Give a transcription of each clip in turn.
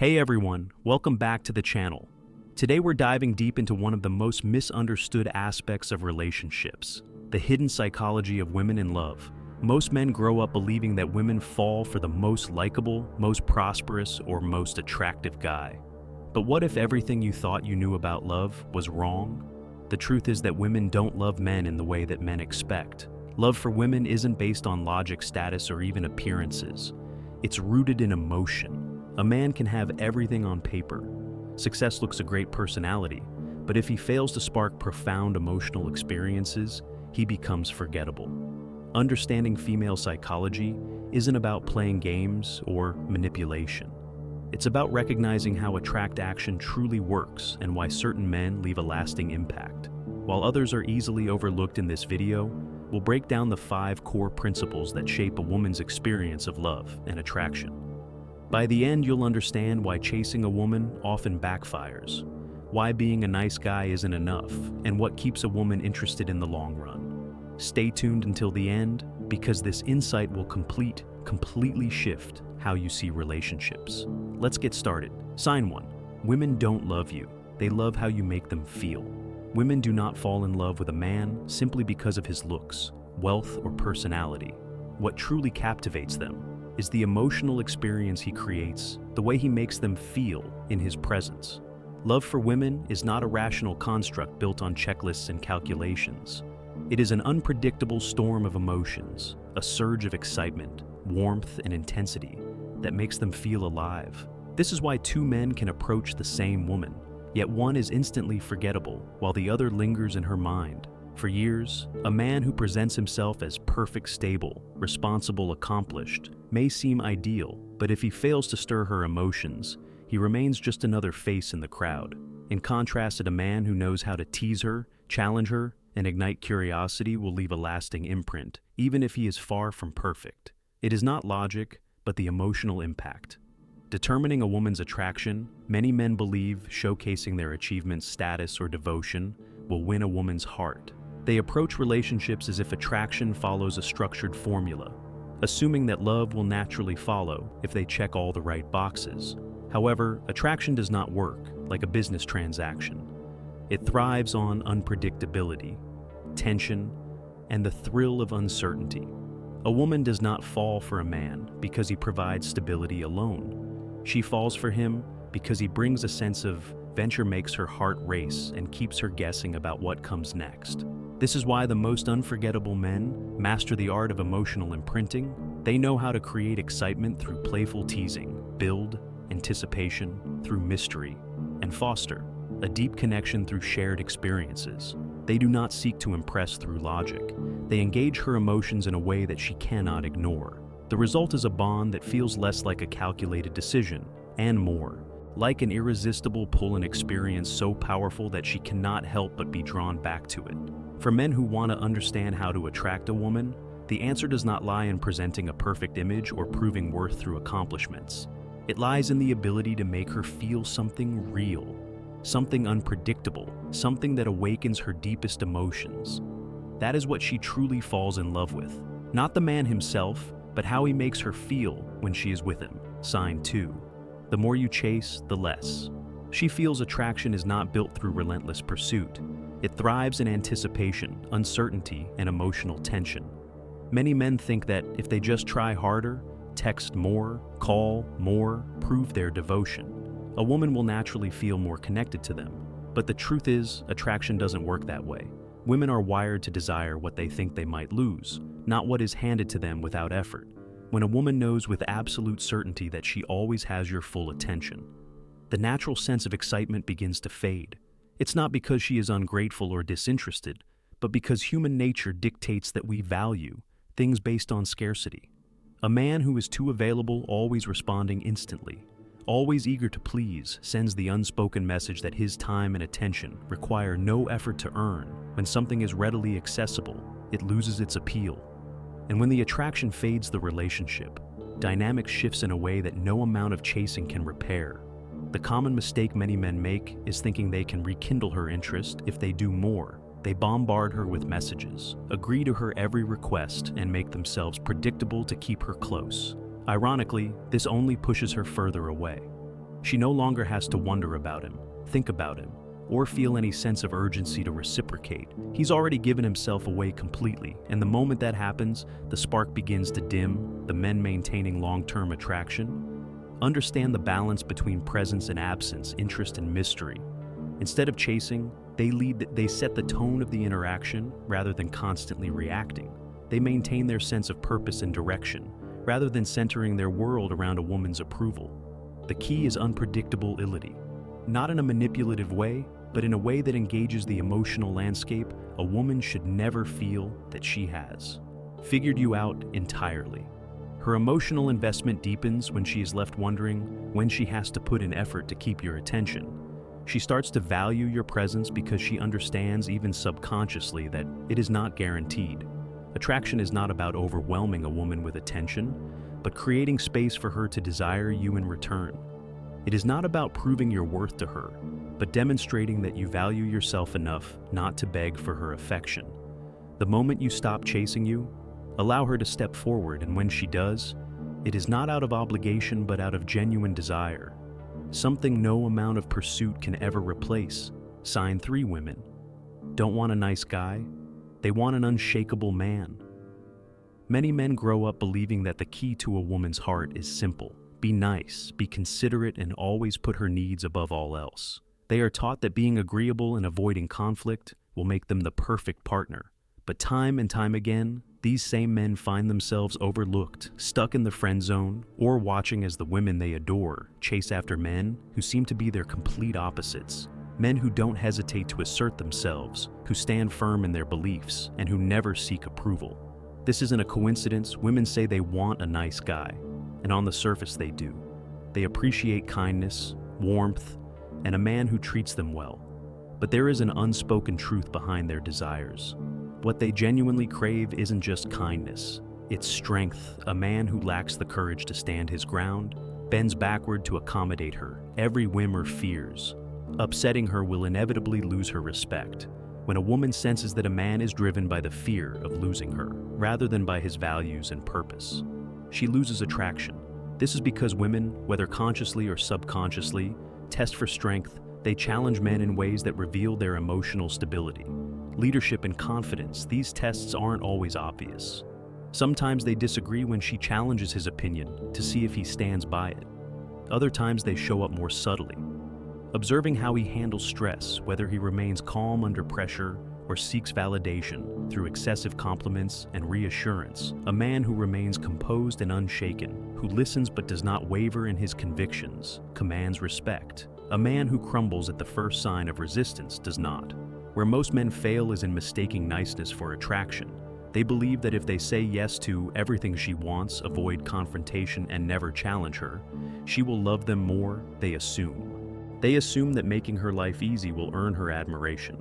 Hey everyone, welcome back to the channel. Today we're diving deep into one of the most misunderstood aspects of relationships, the hidden psychology of women in love. Most men grow up believing that women fall for the most likable, most prosperous, or most attractive guy. But what if everything you thought you knew about love was wrong? The truth is that women don't love men in the way that men expect. Love for women isn't based on logic, status, or even appearances. It's rooted in emotion. A man can have everything on paper. Success looks a great personality, but if he fails to spark profound emotional experiences, he becomes forgettable. Understanding female psychology isn't about playing games or manipulation. It's about recognizing how attract action truly works and why certain men leave a lasting impact. While others are easily overlooked in this video, we'll break down the 5 core principles that shape a woman's experience of love and attraction. By the end, you'll understand why chasing a woman often backfires, why being a nice guy isn't enough, and what keeps a woman interested in the long run. Stay tuned until the end, because this insight will completely shift how you see relationships. Let's get started. Sign 1. Women don't love you. They love how you make them feel. Women do not fall in love with a man simply because of his looks, wealth, or personality. What truly captivates them is the emotional experience he creates, the way he makes them feel in his presence. Love for women is not a rational construct built on checklists and calculations. It is an unpredictable storm of emotions, a surge of excitement, warmth, and intensity that makes them feel alive. This is why 2 men can approach the same woman, yet one is instantly forgettable while the other lingers in her mind. For years, a man who presents himself as perfect, stable, responsible, accomplished may seem ideal, but if he fails to stir her emotions, he remains just another face in the crowd. In contrast, a man who knows how to tease her, challenge her, and ignite curiosity will leave a lasting imprint, even if he is far from perfect. It is not logic, but the emotional impact. Determining a woman's attraction, many men believe showcasing their achievements, status, or devotion will win a woman's heart. They approach relationships as if attraction follows a structured formula, assuming that love will naturally follow if they check all the right boxes. However, attraction does not work like a business transaction. It thrives on unpredictability, tension, and the thrill of uncertainty. A woman does not fall for a man because he provides stability alone. She falls for him because he brings a sense of adventure, makes her heart race, and keeps her guessing about what comes next. This is why the most unforgettable men master the art of emotional imprinting. They know how to create excitement through playful teasing, build anticipation through mystery, and foster a deep connection through shared experiences. They do not seek to impress through logic. They engage her emotions in a way that she cannot ignore. The result is a bond that feels less like a calculated decision and more like an irresistible pull, an experience so powerful that she cannot help but be drawn back to it. For men who want to understand how to attract a woman, the answer does not lie in presenting a perfect image or proving worth through accomplishments. It lies in the ability to make her feel something real, something unpredictable, something that awakens her deepest emotions. That is what she truly falls in love with. Not the man himself, but how he makes her feel when she is with him. Sign 2. The more you chase, the less. She feels attraction is not built through relentless pursuit. It thrives in anticipation, uncertainty, and emotional tension. Many men think that if they just try harder, text more, call more, prove their devotion, a woman will naturally feel more connected to them. But the truth is, attraction doesn't work that way. Women are wired to desire what they think they might lose, not what is handed to them without effort. When a woman knows with absolute certainty that she always has your full attention, the natural sense of excitement begins to fade. It's not because she is ungrateful or disinterested, but because human nature dictates that we value things based on scarcity. A man who is too available, always responding instantly, always eager to please, sends the unspoken message that his time and attention require no effort to earn. When something is readily accessible, it loses its appeal. And when the attraction fades, the relationship dynamic shifts in a way that no amount of chasing can repair. The common mistake many men make is thinking they can rekindle her interest if they do more. They bombard her with messages, agree to her every request, and make themselves predictable to keep her close. Ironically, this only pushes her further away. She no longer has to wonder about him, think about him, or feel any sense of urgency to reciprocate. He's already given himself away completely, and the moment that happens, the spark begins to dim, the men maintaining long-term attraction. Understand the balance between presence and absence, interest and mystery. Instead of chasing, they set the tone of the interaction rather than constantly reacting. They maintain their sense of purpose and direction, rather than centering their world around a woman's approval. The key is unpredictability. Not in a manipulative way, but in a way that engages the emotional landscape a woman should never feel that she has figured you out entirely. Her emotional investment deepens when she is left wondering when she has to put in effort to keep your attention. She starts to value your presence because she understands, even subconsciously, that it is not guaranteed. Attraction is not about overwhelming a woman with attention, but creating space for her to desire you in return. It is not about proving your worth to her, but demonstrating that you value yourself enough not to beg for her affection. The moment you stop chasing you, allow her to step forward, and when she does, it is not out of obligation but out of genuine desire. Something no amount of pursuit can ever replace. Sign 3 women don't want a nice guy, they want an unshakable man. Many men grow up believing that the key to a woman's heart is simple. Be nice, be considerate, and always put her needs above all else. They are taught that being agreeable and avoiding conflict will make them the perfect partner. But time and time again, these same men find themselves overlooked, stuck in the friend zone, or watching as the women they adore chase after men who seem to be their complete opposites. Men who don't hesitate to assert themselves, who stand firm in their beliefs, and who never seek approval. This isn't a coincidence. Women say they want a nice guy, and on the surface they do. They appreciate kindness, warmth, and a man who treats them well. But there is an unspoken truth behind their desires. What they genuinely crave isn't just kindness, it's strength. A man who lacks the courage to stand his ground, bends backward to accommodate her, every whim or fears. Upsetting her will inevitably lose her respect. When a woman senses that a man is driven by the fear of losing her, rather than by his values and purpose, she loses attraction. This is because women, whether consciously or subconsciously, test for strength. They challenge men in ways that reveal their emotional stability. Leadership and confidence, these tests aren't always obvious. Sometimes they disagree when she challenges his opinion to see if he stands by it. Other times they show up more subtly. Observing how he handles stress, whether he remains calm under pressure or seeks validation through excessive compliments and reassurance. A man who remains composed and unshaken, who listens but does not waver in his convictions, commands respect. A man who crumbles at the first sign of resistance does not. Where most men fail is in mistaking niceness for attraction. They believe that if they say yes to everything she wants, avoid confrontation, and never challenge her, she will love them more. They assume that making her life easy will earn her admiration.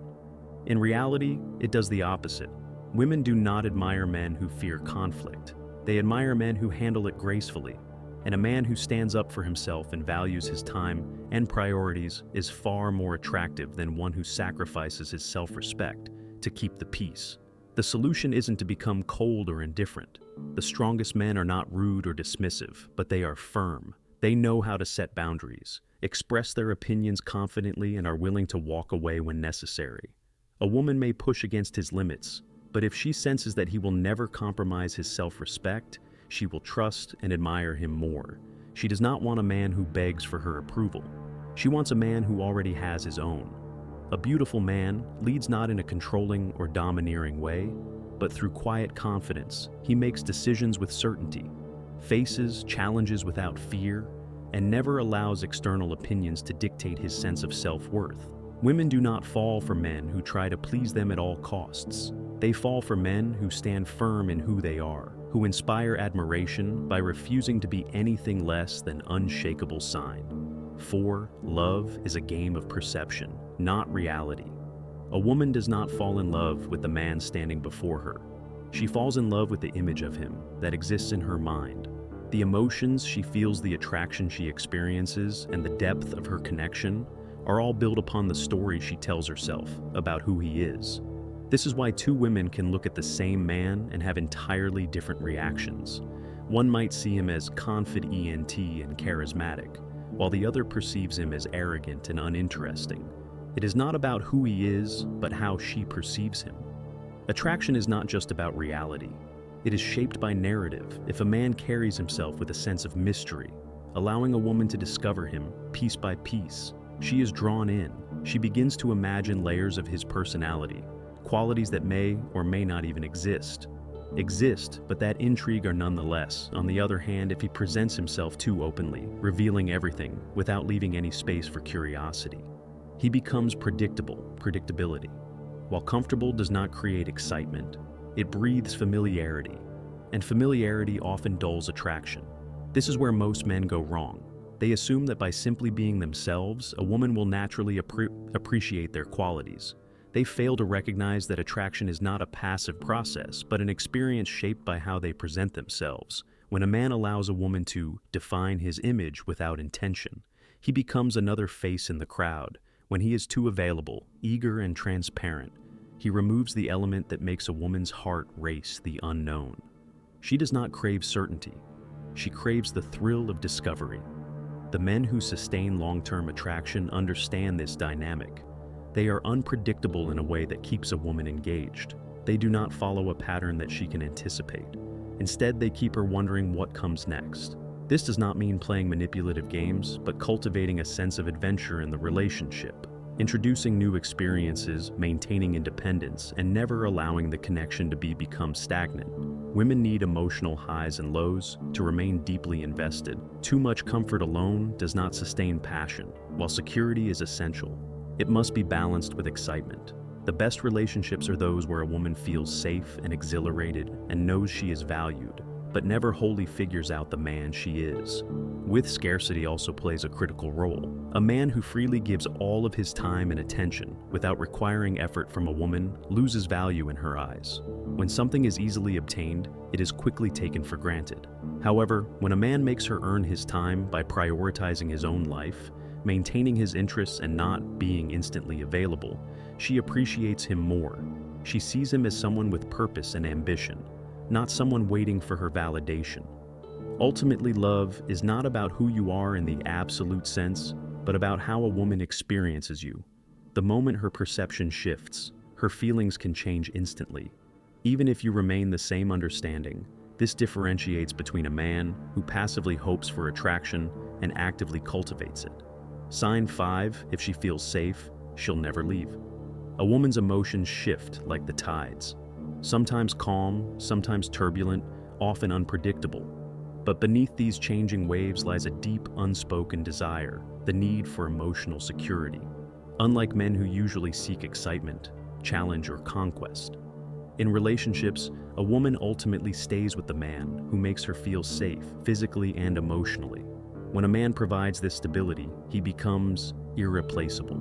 In reality, it does the opposite. Women do not admire men who fear conflict. They admire men who handle it gracefully. And a man who stands up for himself and values his time and priorities is far more attractive than one who sacrifices his self-respect to keep the peace. The solution isn't to become cold or indifferent. The strongest men are not rude or dismissive, but they are firm. They know how to set boundaries, express their opinions confidently, and are willing to walk away when necessary. A woman may push against his limits, but if she senses that he will never compromise his self-respect, she will trust and admire him more. She does not want a man who begs for her approval. She wants a man who already has his own. A beautiful man leads not in a controlling or domineering way, but through quiet confidence. He makes decisions with certainty, faces challenges without fear, and never allows external opinions to dictate his sense of self-worth. Women do not fall for men who try to please them at all costs. They fall for men who stand firm in who they are, who inspire admiration by refusing to be anything less than unshakable sign. For love is a game of perception, not reality. A woman does not fall in love with the man standing before her. She falls in love with the image of him that exists in her mind. The emotions she feels, the attraction she experiences, and the depth of her connection are all built upon the story she tells herself about who he is. This is why two women can look at the same man and have entirely different reactions. One might see him as confident and charismatic, while the other perceives him as arrogant and uninteresting. It is not about who he is, but how she perceives him. Attraction is not just about reality. It is shaped by narrative. If a man carries himself with a sense of mystery, allowing a woman to discover him piece by piece, she is drawn in. She begins to imagine layers of his personality, qualities that may or may not even exist, but that intrigue are nonetheless. On the other hand, if he presents himself too openly, revealing everything without leaving any space for curiosity, he becomes predictability. While comfortable does not create excitement, it breathes familiarity, and familiarity often dulls attraction. This is where most men go wrong. They assume that by simply being themselves, a woman will naturally appreciate their qualities. They fail to recognize that attraction is not a passive process, but an experience shaped by how they present themselves. When a man allows a woman to define his image without intention, he becomes another face in the crowd. When he is too available, eager, and transparent, he removes the element that makes a woman's heart race, the unknown. She does not crave certainty. She craves the thrill of discovery. The men who sustain long-term attraction understand this dynamic. They are unpredictable in a way that keeps a woman engaged. They do not follow a pattern that she can anticipate. Instead, they keep her wondering what comes next. This does not mean playing manipulative games, but cultivating a sense of adventure in the relationship, introducing new experiences, maintaining independence, and never allowing the connection to become stagnant. Women need emotional highs and lows to remain deeply invested. Too much comfort alone does not sustain passion. While security is essential, it must be balanced with excitement. The best relationships are those where a woman feels safe and exhilarated and knows she is valued, but never wholly figures out the man she is. With scarcity also plays a critical role. A man who freely gives all of his time and attention without requiring effort from a woman loses value in her eyes. When something is easily obtained, it is quickly taken for granted. However, when a man makes her earn his time by prioritizing his own life, maintaining his interests, and not being instantly available, she appreciates him more. She sees him as someone with purpose and ambition, not someone waiting for her validation. Ultimately, love is not about who you are in the absolute sense, but about how a woman experiences you. The moment her perception shifts, her feelings can change instantly. Even if you remain the same understanding, this differentiates between a man who passively hopes for attraction and actively cultivates it. Sign 5, if she feels safe, she'll never leave. A woman's emotions shift like the tides. Sometimes calm, sometimes turbulent, often unpredictable. But beneath these changing waves lies a deep, unspoken desire, the need for emotional security. Unlike men who usually seek excitement, challenge, or conquest, in relationships, a woman ultimately stays with the man who makes her feel safe, physically and emotionally. When a man provides this stability, he becomes irreplaceable.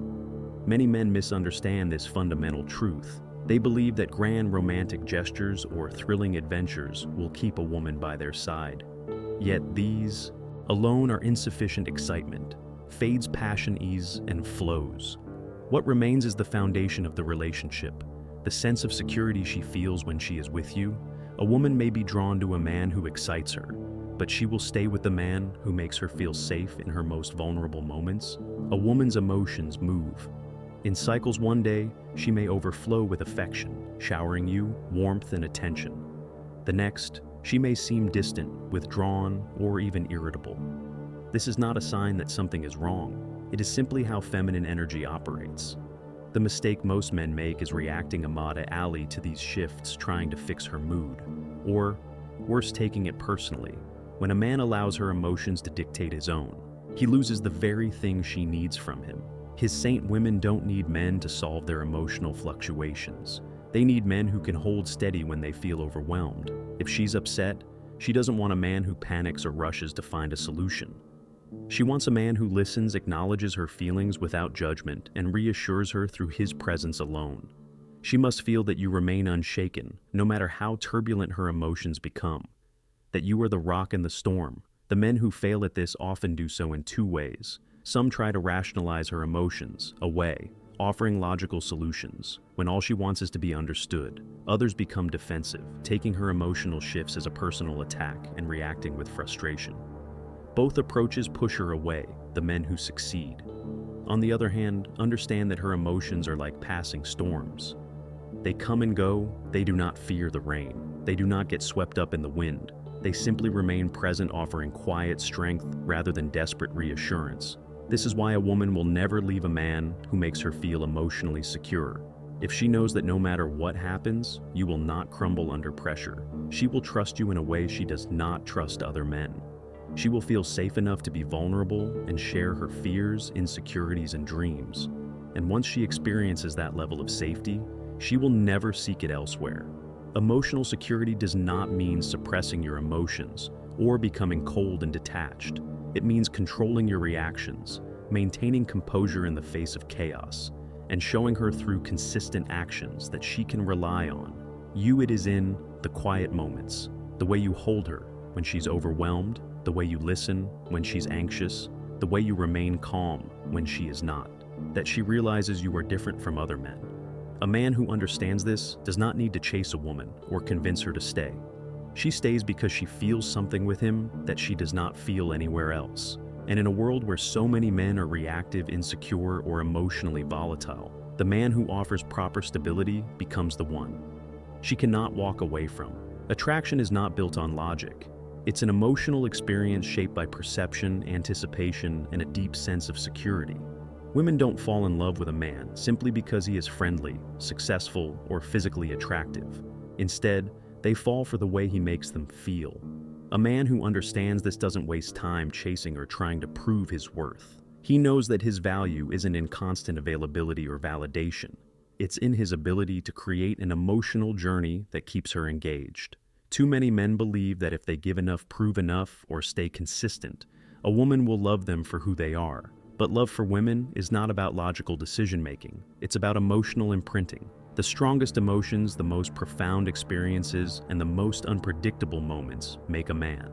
Many men misunderstand this fundamental truth. They believe that grand romantic gestures or thrilling adventures will keep a woman by their side. Yet these alone are insufficient excitement, fades passion, ease, and flows. What remains is the foundation of the relationship, the sense of security she feels when she is with you. A woman may be drawn to a man who excites her, but she will stay with the man who makes her feel safe in her most vulnerable moments. A woman's emotions move. In cycles, one day, she may overflow with affection, showering you warmth and attention. The next, she may seem distant, withdrawn, or even irritable. This is not a sign that something is wrong. It is simply how feminine energy operates. The mistake most men make is reacting alley to these shifts, trying to fix her mood, or, worse, taking it personally. When a man allows her emotions to dictate his own, he loses the very thing she needs from him. His saint women don't need men to solve their emotional fluctuations. They need men who can hold steady when they feel overwhelmed. If she's upset, she doesn't want a man who panics or rushes to find a solution. She wants a man who listens, acknowledges her feelings without judgment, and reassures her through his presence alone. She must feel that you remain unshaken, no matter how turbulent her emotions become. That you are the rock in the storm. The men who fail at this often do so in two ways. Some try to rationalize her emotions away, offering logical solutions, when all she wants is to be understood. Others become defensive, taking her emotional shifts as a personal attack and reacting with frustration. Both approaches push her away, the men who succeed. On the other hand, understand that her emotions are like passing storms. They come and go, they do not fear the rain. They do not get swept up in the wind. They simply remain present, offering quiet strength rather than desperate reassurance. This is why a woman will never leave a man who makes her feel emotionally secure. If she knows that no matter what happens, you will not crumble under pressure, she will trust you in a way she does not trust other men. She will feel safe enough to be vulnerable and share her fears, insecurities, and dreams. And once she experiences that level of safety, she will never seek it elsewhere. Emotional security does not mean suppressing your emotions or becoming cold and detached. It means controlling your reactions, maintaining composure in the face of chaos, and showing her through consistent actions that she can rely on. It is in the quiet moments, the way you hold her when she's overwhelmed, the way you listen when she's anxious, the way you remain calm when she is not, that she realizes you are different from other men. A man who understands this does not need to chase a woman or convince her to stay. She stays because she feels something with him that she does not feel anywhere else. And in a world where so many men are reactive, insecure, or emotionally volatile, the man who offers proper stability becomes the one she cannot walk away from. Attraction is not built on logic. It's an emotional experience shaped by perception, anticipation, and a deep sense of security. Women don't fall in love with a man simply because he is friendly, successful, or physically attractive. Instead, they fall for the way he makes them feel. A man who understands this doesn't waste time chasing or trying to prove his worth. He knows that his value isn't in constant availability or validation. It's in his ability to create an emotional journey that keeps her engaged. Too many men believe that if they give enough, prove enough, or stay consistent, a woman will love them for who they are. But love for women is not about logical decision-making. It's about emotional imprinting. The strongest emotions, the most profound experiences, and the most unpredictable moments make a man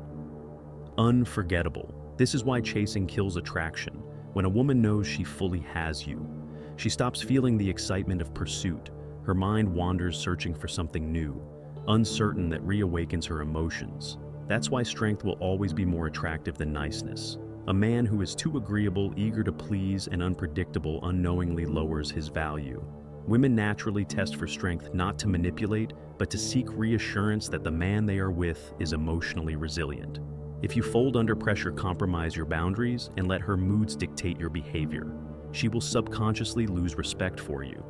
unforgettable. This is why chasing kills attraction. When a woman knows she fully has you, she stops feeling the excitement of pursuit. Her mind wanders searching for something new, uncertain, that reawakens her emotions. That's why strength will always be more attractive than niceness. A man who is too agreeable, eager to please, and unpredictable unknowingly lowers his value. Women naturally test for strength not to manipulate, but to seek reassurance that the man they are with is emotionally resilient. If you fold under pressure, compromise your boundaries, and let her moods dictate your behavior, she will subconsciously lose respect for you.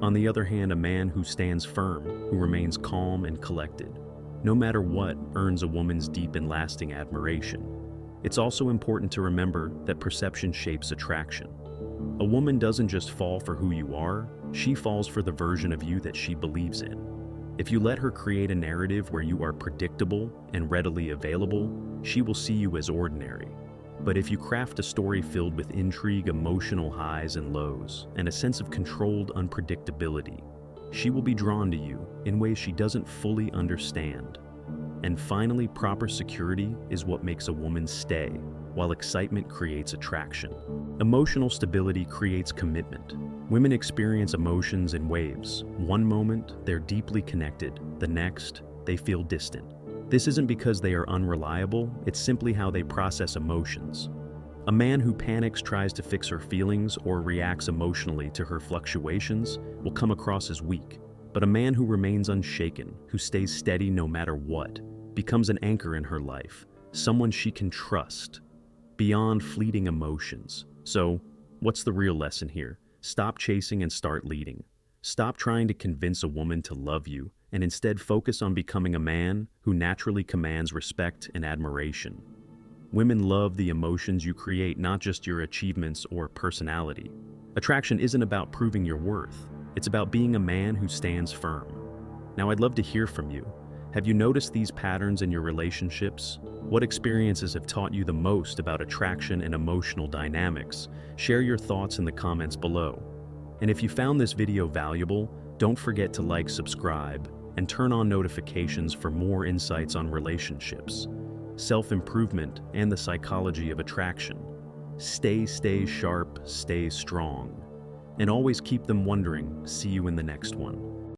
On the other hand, a man who stands firm, who remains calm and collected, no matter what, earns a woman's deep and lasting admiration. It's also important to remember that perception shapes attraction. A woman doesn't just fall for who you are, she falls for the version of you that she believes in. If you let her create a narrative where you are predictable and readily available, she will see you as ordinary. But if you craft a story filled with intrigue, emotional highs and lows, and a sense of controlled unpredictability, she will be drawn to you in ways she doesn't fully understand. And finally, proper security is what makes a woman stay, while excitement creates attraction. Emotional stability creates commitment. Women experience emotions in waves. One moment, they're deeply connected. The next, they feel distant. This isn't because they are unreliable, it's simply how they process emotions. A man who panics, tries to fix her feelings, or reacts emotionally to her fluctuations will come across as weak. But a man who remains unshaken, who stays steady no matter what, becomes an anchor in her life, someone she can trust, beyond fleeting emotions. So, what's the real lesson here? Stop chasing and start leading. Stop trying to convince a woman to love you, and instead focus on becoming a man who naturally commands respect and admiration. Women love the emotions you create, not just your achievements or personality. Attraction isn't about proving your worth. It's about being a man who stands firm. Now, I'd love to hear from you. Have you noticed these patterns in your relationships? What experiences have taught you the most about attraction and emotional dynamics? Share your thoughts in the comments below. And if you found this video valuable, don't forget to like, subscribe, and turn on notifications for more insights on relationships, self-improvement, and the psychology of attraction. Stay sharp, stay strong, and always keep them wondering. See you in the next one.